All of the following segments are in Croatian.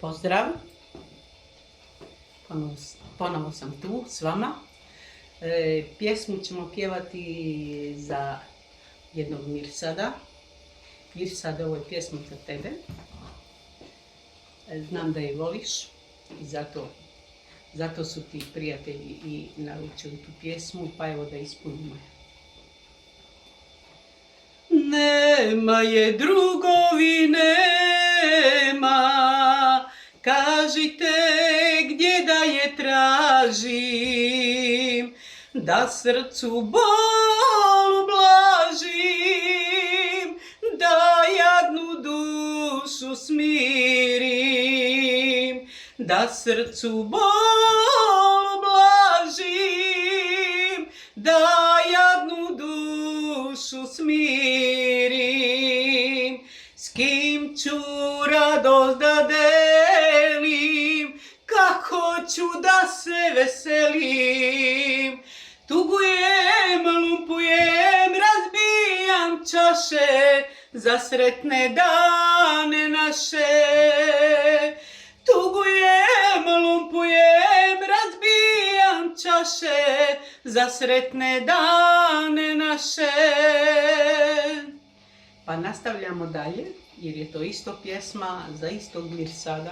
Pozdrav! Ponovo sam tu s vama. Pjesmu ćemo pjevati za jednog Mirsada. Mirsad, ovo je pjesma za tebe. Znam da je voliš i zato su ti prijatelji i naručili tu pjesmu, pa evo da ispunimo. Nema je drugovi, nema, kažite gdje da je tražim, da srcu bol ublažim, da jadnu dušu smirim, da srcu bol ublažim, da jadnu dušu smirim. S kim ću radost da delim, kako ću da se veselim, tugujem, lumpujem, razbijam čaše za sretne dane naše. Tugujem, lumpujem, razbijam čaše za sretne dane naše. Pa nastavljamo dalje, jer je to isto pjesma za istog Mirsada.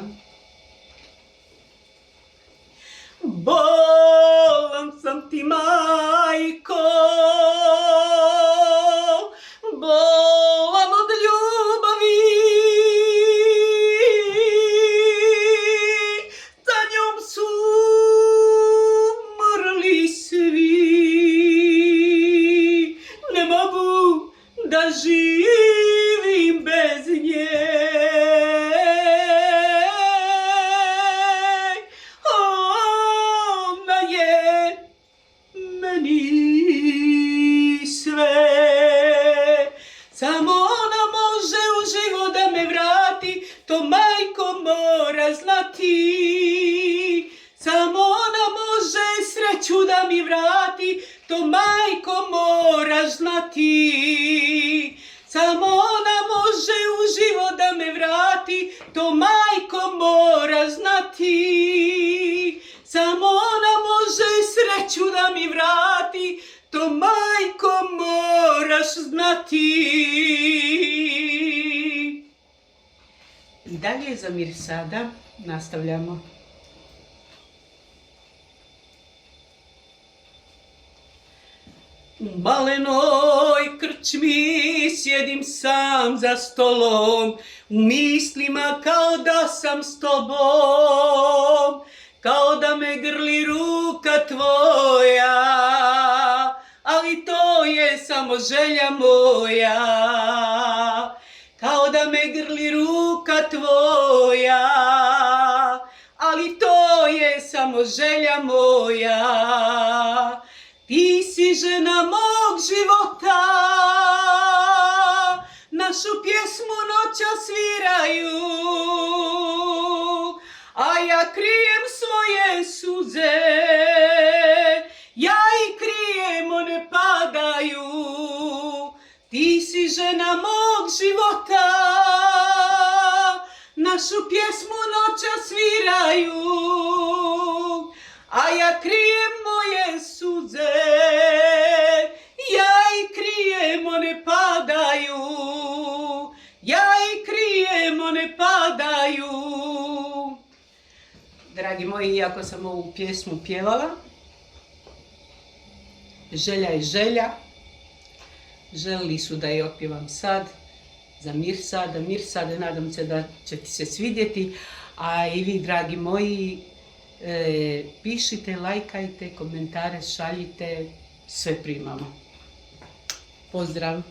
Bolan sam ti, majko, bolan od ljubavi, za njom su umrli svi, ne mogu da živim bez nje. Samo ona može u život da me vrati, to majko mora znati. Samo ona može sreću da mi vrati, to majko moraš znati. Samo ona može u život da me vrati, to majko moraš znati. Samo ona može sreću da mi vrati, to majko moraš znati. I dalje za Mirsada nastavljamo. U malenoj krčmi sjedim sam za stolom, u mislima kao da sam s tobom, kao da me grli ruka tvoja, ali to je samo želja moja. Kao da me grli ruka tvoja, ali to je samo želja moja. Ti si žena mog života, našu pjesmu noćas sviraju, a ja krijem svoje suze, ja ih krijem, one padaju. Ti si žena mog života, našu pjesmu noćas sviraju, a ja krijem moje suze, ja ih krijem, one padaju. Ja ih krijem, one padaju. Dragi moji, iako sam ovu pjesmu pjevala, želja je želja. Želili su da je otpjevam sad za Mirsada. Mirsade, nadam se da će ti se svidjeti. A i vi, dragi moji, pišite, lajkajte, komentare šaljite, sve primamo. Pozdrav!